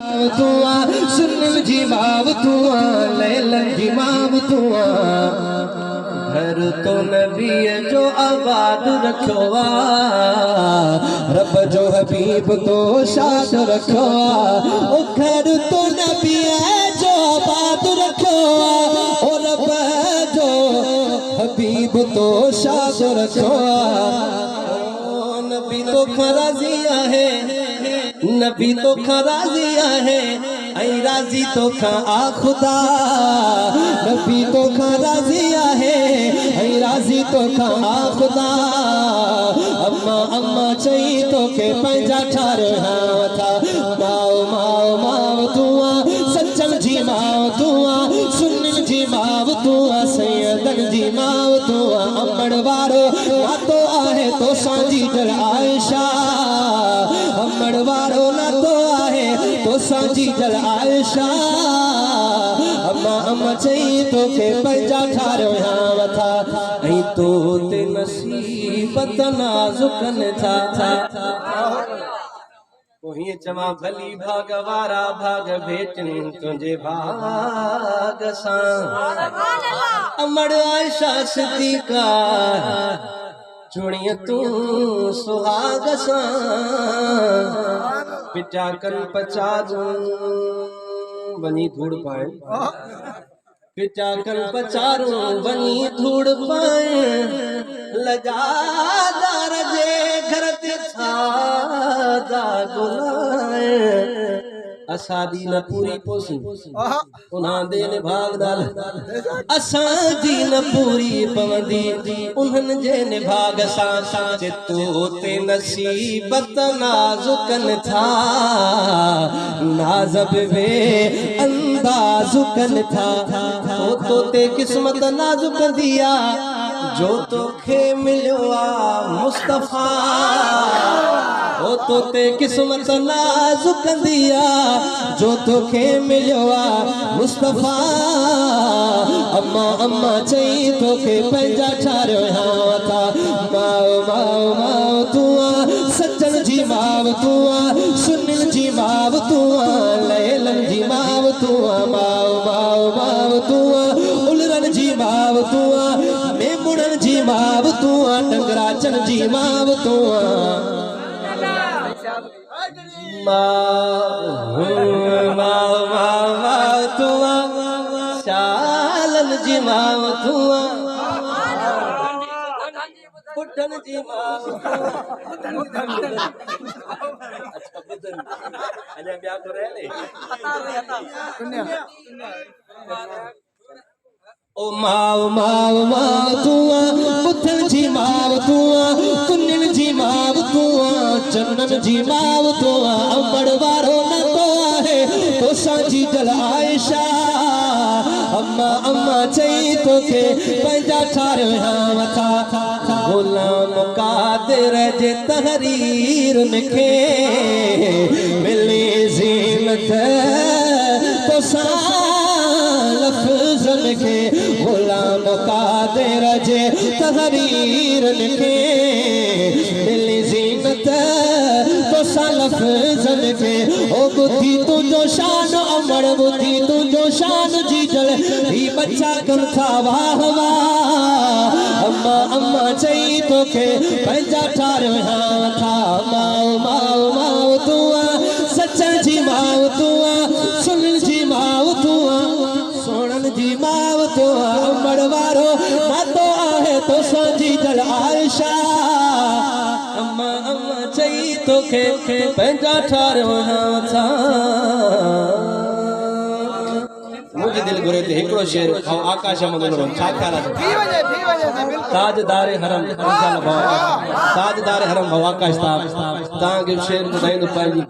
तुआ सुनिल जी माव तुआ लैलन जी माव तुआ घर तो नबी जो आबाद रखवा रब जो हबीब तो शाद रखवा ओ घर तो नबी जो आबाद रखवा ओ रब जो हबीब तो शाद रखवा ओ नबी तो खराजिया है नबी तो राजिया है ऐ राजी तो आ खुदा नबी तो राजिया है ऐ राजी तो आ खुदा अम्मा अम्मा चई तो के पंजा ठार था माओ माओ माओ तुआ सच्चन जी माओ तुआ सुनिल जी माओ तुआ सैयदन जी माओ तुआ अमड़ वारो ना तो आहे तो सांजी जल आयशा अमड़ वारो ना तो आहे तो सांजी जल आयशा अम्मा अम्मा चई तो के पंजा ठारो यहाँ था ऐ तो ते नसीबत नाजुकन था कोई चमा भली भाग वारा भाग भेटन तुझे भाग सा अमड़ आयशा सिद्दीका चुड़िया तू सुहाग सा पिटा कन पचा बनी धूड़ पाए पिटा कन पचारू बनी धूड़ पाए लगादार जे घर ते छादा गुनाए असादी न पूरी पोसी उन्हां दे ने भाग डाल असादी न पूरी पवंदी उन्हन जे ने भाग सा चितो ते नसीबत नाजुकन था नाज़ब वे अंदाजुकन था तो ते किस्मत नाजुक दिया जो तोखे मिलवा मुस्तफा ओ तो ते किस्मत नाजुक दिया जो तोखे मिलवा मुस्तफा अम्मा अम्मा चई तोखे पंजा ठारो यहाँ था माओ माओ माओ तुआ सज्जन जी माव तुआ सुनिल जी माव तुआ लैलन जी माव तुआ माओ माओ माओ तुआ उलरन जी माव तुआ मेमुनन जी माव तुआ टंगराचन जी माव तुआ माओ माओ माओ माओ तुआ शालन जी माओ तुआ पुटन जी माओ अच्छा बुधन अने ब्याह तो रहे ओ माओ माओ माओ तुआ पुटन जी माओ तुआ कुनिल जी माओ तुआ चंदन जी माओ तुआ अमड़ वारो न तो आहे तो सांजी जल आयशा अम्मा अम्मा चई तो के पंजा ठार यहाँ था गुलाम कादिर जे तहरीर के मिली ज़ीनत तो सा लफ्ज़न के गुलाम कादिर जे तहरीर के मिली ज़ीनत तो सा लफ्ज़न के ओ बुद्धि तुझो शान अमर बुद्धि तुझो शान जी जल ही बच्चा कन था वाह वाह अम्मा अम्मा चई तो के पंजा ठार यहाँ था माओ माओ माओ तुआ सच्चन जी माओ तुआ सुनिल जी माओ तुआ सोनन जी माओ तुआ अमड़ वारो ना तो आहे तो सांजी जल आयशा अम्मा अम्मा चई तो के पंजा ठार यहाँ था मुझे दिल गुरे ते हिकड़ो शेर और आकाश मंगलो छा ख्याल आहे ताजदार हरम ताजदार हरम आकाश साहब तां के शेर ॿुधाईंदो पंहिंजी